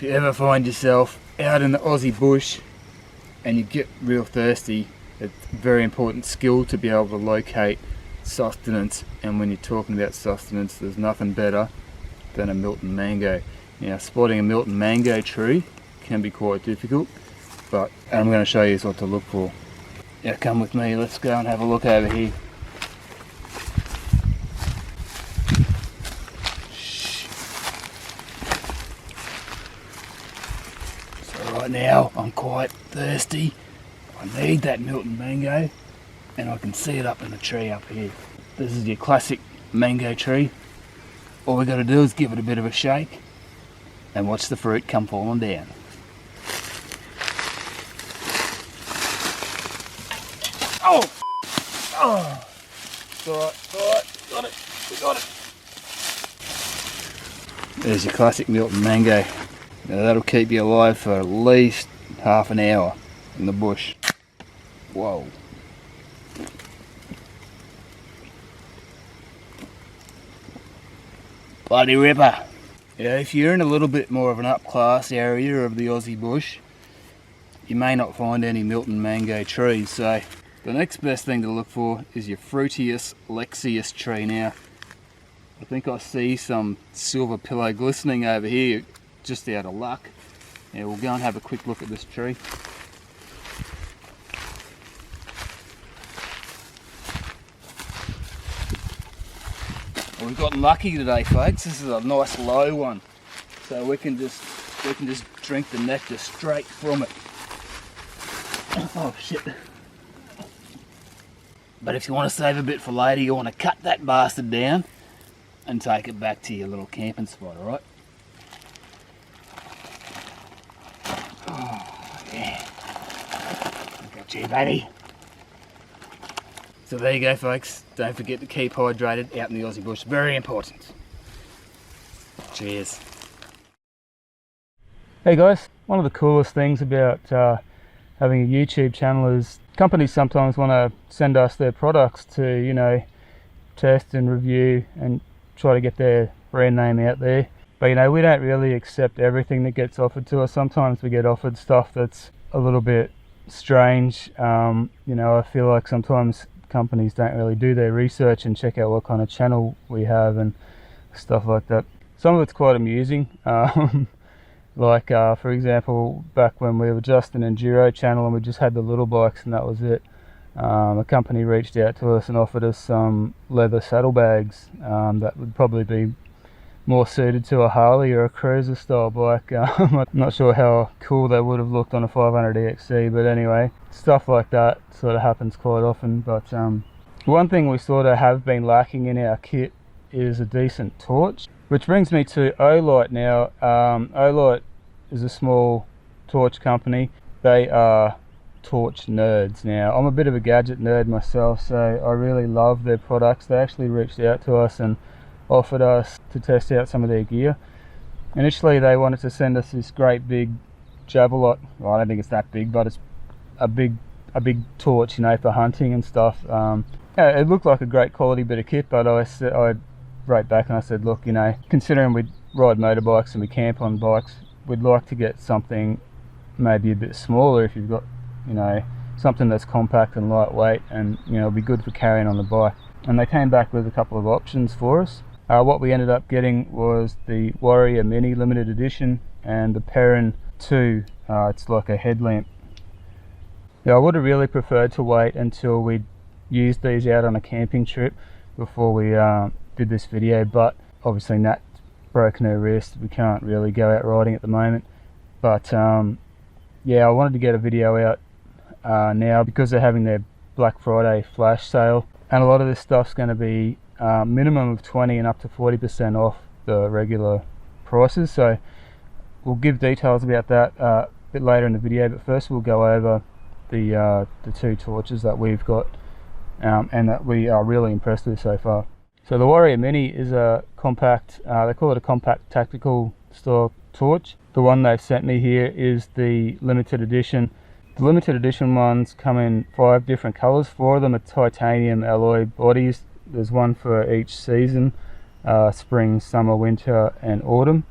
If you ever find yourself out in the Aussie bush and you get real thirsty, it's a very important skill to be able to locate sustenance, and when you're talking about sustenance, there's nothing better than a Milton mango. Now, spotting a Milton mango tree can be quite difficult, but I'm going to show you what to look for. Now come with me, let's go and have a look over here. So right now I'm quite thirsty. I need that Milton mango, and I can see it up in the tree up here. This is your classic mango tree. All we got to do is give it a bit of a shake and watch the fruit come falling down. Oh! Oh! It's alright, got it, we got it. There's your classic Milton mango. Now that'll keep you alive for at least half an hour in the bush. Whoa. Bloody ripper. Yeah, if you're in a little bit more of an up-class area of the Aussie bush, you may not find any Milton mango trees, so the next best thing to look for is your Fruitius Lexius tree. Now, I think I see some silver pillow glistening over here, just out of luck. Yeah, we'll go and have a quick look at this tree. Well, we've gotten lucky today, folks. This is a nice low one, so we can just drink the nectar straight from it. Oh shit! But if you want to save a bit for later, you want to cut that bastard down and take it back to your little camping spot. All right? Oh yeah! Look at you, buddy. So there you go, folks. Don't forget to keep hydrated out in the Aussie bush. Very important. Cheers. Hey guys, one of the coolest things about having a YouTube channel is companies sometimes want to send us their products to, you know, test and review and try to get their brand name out there. But you know, we don't really accept everything that gets offered to us. Sometimes we get offered stuff that's a little bit strange. You know, I feel like sometimes companies don't really do their research and check out what kind of channel we have and stuff like that. Some of it's quite amusing. Like for example, back when we were just an enduro channel and we just had the little bikes and that was it, a company reached out to us and offered us some leather saddlebags that would probably be more suited to a Harley or a cruiser style bike. I'm not sure how cool they would have looked on a 500 EXC, but anyway, stuff like that sort of happens quite often. But one thing we sort of have been lacking in our kit is a decent torch, which brings me to Olight. Now, Olight is a small torch company. They are torch nerds. Now, I'm a bit of a gadget nerd myself, so I really love their products. They actually reached out to us and offered us to test out some of their gear. Initially they wanted to send us this great big Javelot. Well, I don't think it's that big, but it's a big torch, you know, for hunting and stuff. Yeah, it looked like a great quality bit of kit, but I wrote back and I said, look, you know, considering we ride motorbikes and we camp on bikes, we'd like to get something maybe a bit smaller if you've got, you know, something that's compact and lightweight and, you know, be good for carrying on the bike. And they came back with a couple of options for us. What we ended up getting was the Warrior Mini limited edition and the Perrin 2. It's like a headlamp. Now, I would have really preferred to wait until we'd used these out on a camping trip before we did this video, but obviously Nat's broken her wrist. We can't really go out riding at the moment. But yeah, I wanted to get a video out now because they're having their Black Friday flash sale, and a lot of this stuff's going to be minimum of 20 and up to 40% off the regular prices. So we'll give details about that a bit later in the video, but first we'll go over the two torches that we've got and that we are really impressed with so far. So the Warrior Mini is a compact, they call it a compact tactical style torch. The one they've sent me here is the limited edition. The limited edition ones come in 5 different colours. 4 of them are titanium alloy bodies. There's one for each season, spring, summer, winter and autumn.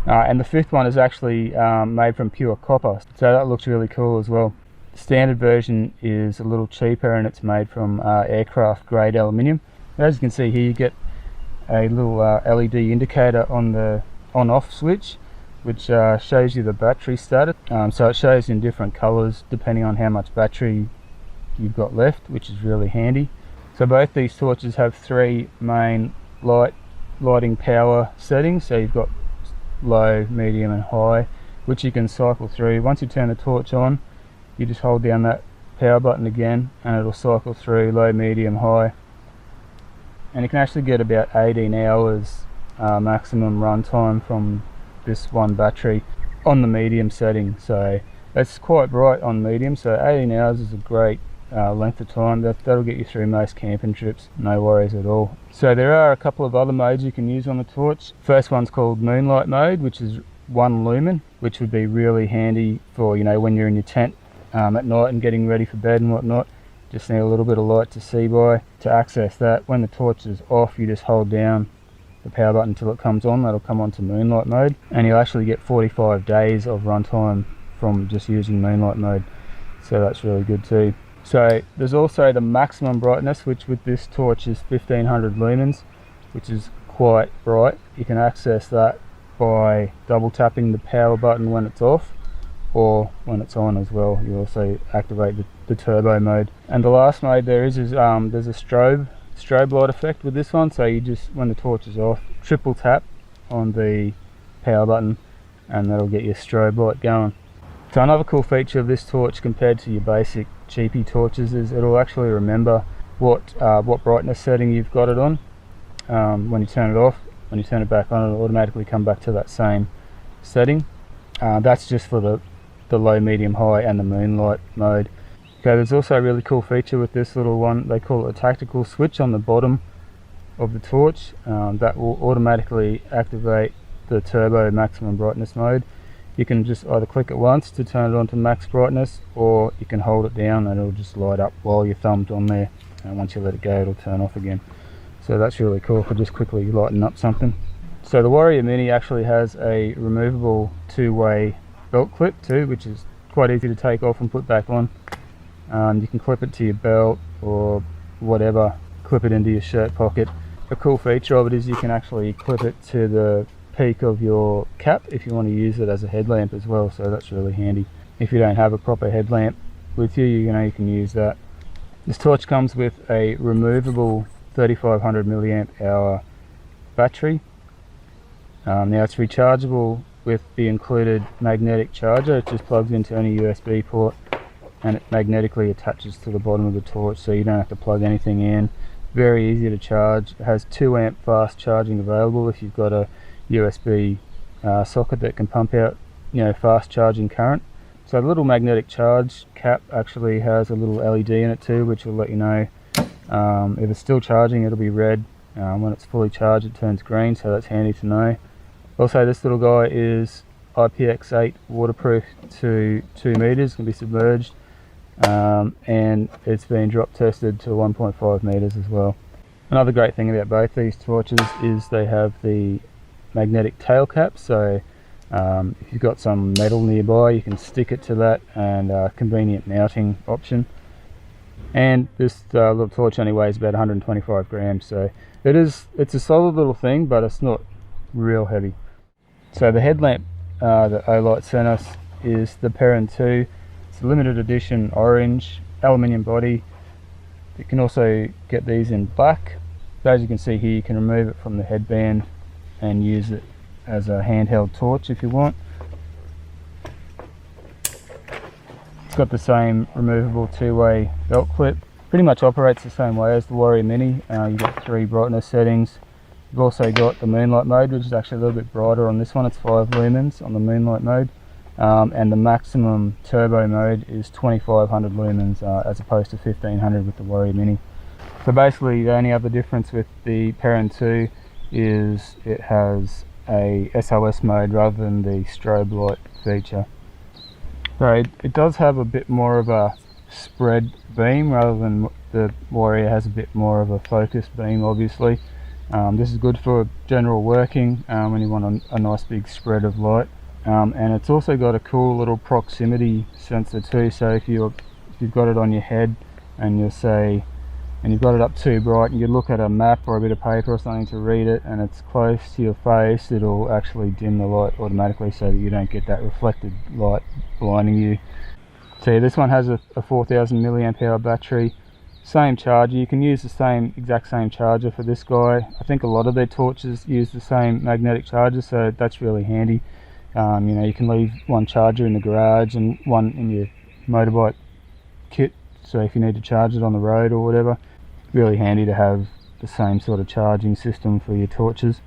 And the fifth one is actually made from pure copper, so that looks really cool as well. The standard version is a little cheaper and it's made from aircraft grade aluminium. As you can see here, you get a little LED indicator on the on-off switch, which shows you the battery status. So it shows in different colors depending on how much battery you've got left, which is really handy. So both these torches have three main lighting power settings. So you've got low, medium and high, which you can cycle through. Once you turn the torch on, you just hold down that power button again and it'll cycle through low, medium, high. And you can actually get about 18 hours maximum runtime from this one battery on the medium setting. So it's quite bright on medium, so 18 hours is a great length of time. That'll get you through most camping trips, no worries at all. So there are a couple of other modes you can use on the torch. First one's called moonlight mode, which is 1 lumen, which would be really handy for, you know, when you're in your tent at night and getting ready for bed and whatnot. Just need a little bit of light to see by. To access that, when the torch is off, you just hold down the power button until it comes on. That'll come on to moonlight mode, and you'll actually get 45 days of runtime from just using moonlight mode, so that's really good too. So there's also the maximum brightness, which with this torch is 1500 lumens, which is quite bright. You can access that by double tapping the power button when it's off, or when it's on as well. You also activate the turbo mode. And the last mode there is there's a strobe light effect with this one. So you just, when the torch is off, triple tap on the power button and that'll get your strobe light going. So another cool feature of this torch compared to your basic cheapy torches is it'll actually remember what brightness setting you've got it on. When you turn it off, when you turn it back on, it'll automatically come back to that same setting. That's just for the low, medium, high and the moonlight mode. Okay, there's also a really cool feature with this little one. They call it a tactical switch on the bottom of the torch. That will automatically activate the turbo maximum brightness mode. You can just either click it once to turn it on to max brightness, or you can hold it down and it'll just light up while your thumb's on there, and once you let it go it'll turn off again. So that's really cool for just quickly lighting up something. So the Warrior Mini actually has a removable two-way belt clip too, which is quite easy to take off and put back on. You can clip it to your belt or whatever, clip it into your shirt pocket. A cool feature of it is you can actually clip it to the peak of your cap if you want to use it as a headlamp as well, so that's really handy. If you don't have a proper headlamp with you, you know, you can use that. This torch comes with a removable 3500 milliamp hour battery. Now it's rechargeable with the included magnetic charger. It just plugs into any USB port and it magnetically attaches to the bottom of the torch, so you don't have to plug anything in. Very easy to charge. It has 2 amp fast charging available if you've got a USB socket that can pump out, you know, fast charging current. So the little magnetic charge cap actually has a little LED in it too, which will let you know if it's still charging. It'll be red. When it's fully charged it turns green, so that's handy to know. Also, this little guy is IPX8 waterproof to 2 meters, can be submerged, and it's been drop tested to 1.5 meters as well. Another great thing about both these torches is they have the magnetic tail cap, so if you've got some metal nearby you can stick it to that, and convenient mounting option. And this little torch only weighs about 125 grams, so it's a solid little thing, but it's not real heavy. So the headlamp that Olight sent us is the Perrin 2. It's a limited edition orange aluminium body. You can also get these in black. So as you can see here, you can remove it from the headband and use it as a handheld torch if you want. It's got the same removable two-way belt clip. Pretty much operates the same way as the Warrior Mini. You've got 3 brightness settings. You've also got the moonlight mode, which is actually a little bit brighter on this one. It's 5 lumens on the moonlight mode. And the maximum turbo mode is 2500 lumens as opposed to 1500 with the Warrior Mini. So basically the only other difference with the Perrin 2 is it has a SOS mode rather than the strobe light feature. So it does have a bit more of a spread beam rather than the Warrior has a bit more of a focused beam obviously. This is good for general working when you want a nice big spread of light. And it's also got a cool little proximity sensor too, so if you've got it on your head and you've got it up too bright and you look at a map or a bit of paper or something to read it and it's close to your face, it'll actually dim the light automatically so that you don't get that reflected light blinding you. So yeah, this one has a 4000 milliamp hour battery, same charger. You can use the exact same charger for this guy. I think a lot of their torches use the same magnetic charger, so that's really handy. You know, you can leave one charger in the garage and one in your motorbike kit, so if you need to charge it on the road or whatever, really handy to have the same sort of charging system for your torches.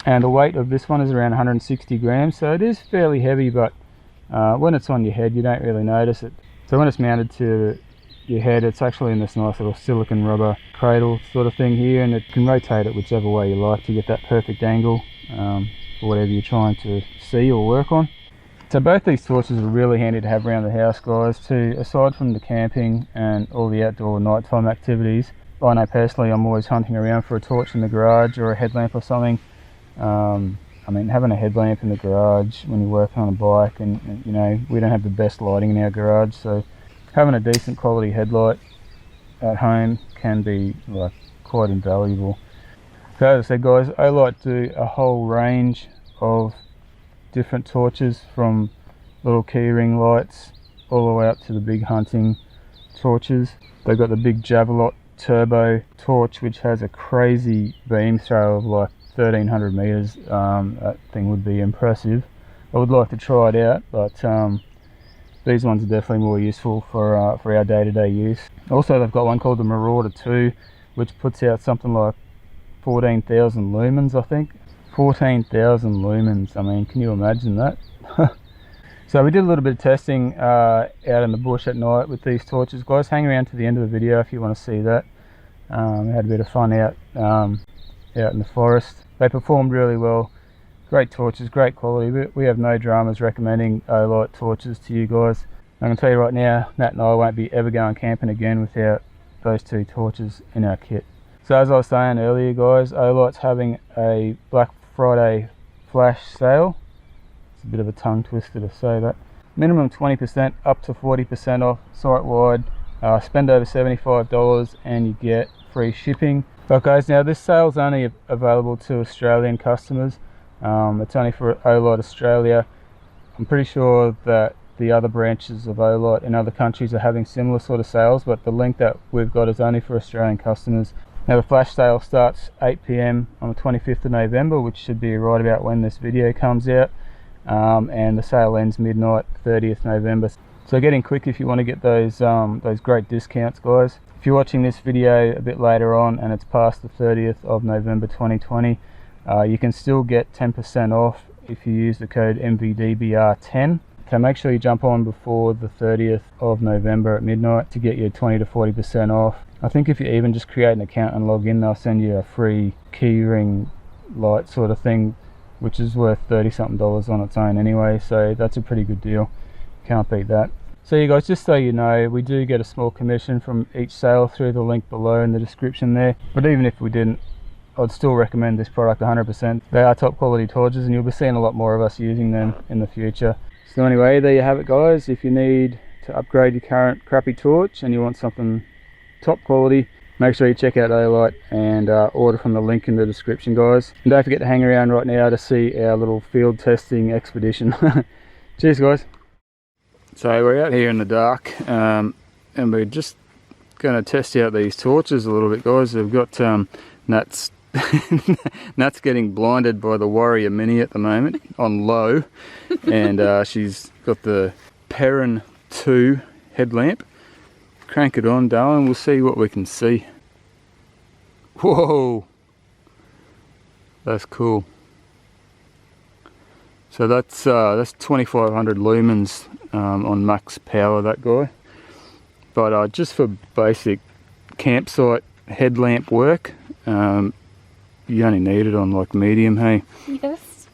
And the weight of this one is around 160 grams, so it is fairly heavy, but when it's on your head you don't really notice it. So when it's mounted to your head, it's actually in this nice little silicone rubber cradle sort of thing here, and it can rotate it whichever way you like to get that perfect angle for whatever you're trying to see or work on. So both these torches are really handy to have around the house, guys, too. Aside from the camping and all the outdoor nighttime activities, I know personally I'm always hunting around for a torch in the garage or a headlamp or something. I mean, having a headlamp in the garage when you're working on a bike, and you know, we don't have the best lighting in our garage, so having a decent quality headlight at home can be like quite invaluable. So as I said, guys, Olight do a whole range of different torches, from little keyring lights all the way up to the big hunting torches. They've got the big Javelot turbo torch, which has a crazy beam throw of like 1300 meters. That thing would be impressive. I would like to try it out, but these ones are definitely more useful for our day-to-day use. Also, they've got one called the Marauder 2, which puts out something like 14,000 lumens, I think. 14,000 lumens, I mean, can you imagine that? So we did a little bit of testing out in the bush at night with these torches, guys. Hang around to the end of the video if you want to see that. We had a bit of fun out in the forest. They performed really well. Great torches, great quality. We have no dramas recommending Olight torches to you guys. I can tell you right now, Nat and I won't be ever going camping again without those two torches in our kit. So as I was saying earlier, guys, Olight's having a Black Friday flash sale. It's a bit of a tongue twister to say that. Minimum 20% up to 40% off site-wide. Spend over $75 and you get free shipping. But guys, now this sale's only available to Australian customers. It's only for Olight Australia. I'm pretty sure that the other branches of Olight in other countries are having similar sort of sales, but the link that we've got is only for Australian customers. Now the flash sale starts 8 PM on the 25th of November, which should be right about when this video comes out, and the sale ends midnight 30th November. So get in quick if you want to get those great discounts, guys. If you're watching this video a bit later on and it's past the 30th of November 2020, you can still get 10% off if you use the code MVDBR10. So make sure you jump on before the 30th of November at midnight to get your 20 to 40% off. I think if you even just create an account and log in, they'll send you a free keyring light sort of thing, which is worth 30 something dollars on its own anyway, so that's a pretty good deal. Can't beat that. So you guys, just so you know, we do get a small commission from each sale through the link below in the description there, but even if we didn't, I'd still recommend this product 100%. They are top quality torches and you'll be seeing a lot more of us using them in the future. So anyway, there you have it, guys. If you need to upgrade your current crappy torch and you want something top quality, make sure you check out Olight and order from the link in the description, guys. And don't forget to hang around right now to see our little field testing expedition. Cheers, guys. So we're out here in the dark and we're just going to test out these torches a little bit, guys. We've got Nat's Nat's getting blinded by the Warrior Mini at the moment on low, and she's got the Perrin 2 headlamp. Crank it on, darling, we'll see what we can see. Whoa, that's cool. So that's 2500 lumens on max power, that guy. But just for basic campsite headlamp work, you only need it on like medium, hey? Yes.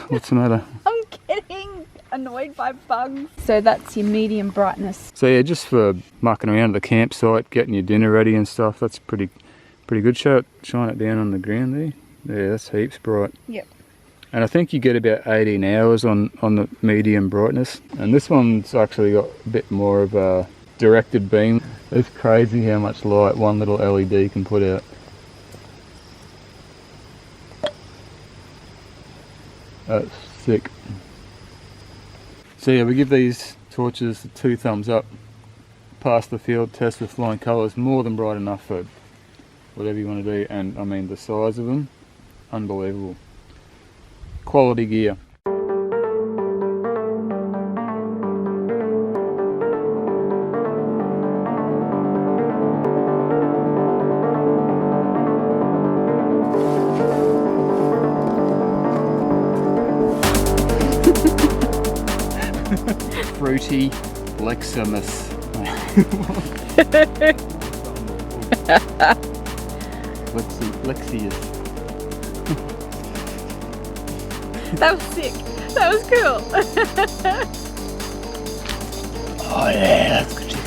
What's the matter? I'm getting annoyed by bugs. So that's your medium brightness. So yeah, just for mucking around at the campsite, getting your dinner ready and stuff, that's pretty Pretty good. Shine it down on the ground there. Yeah, that's heaps bright. Yep. And I think you get about 18 hours on the medium brightness. And this one's actually got a bit more of a directed beam. It's crazy how much light one little LED can put out. That's sick. So yeah, we give these torches the 2 thumbs up. Pass the field test with flying colours, more than bright enough for whatever you want to do. And I mean, the size of them, unbelievable. Quality gear. Fruity Leximus. Lexius. That was sick. That was cool. Oh yeah, that's good shit.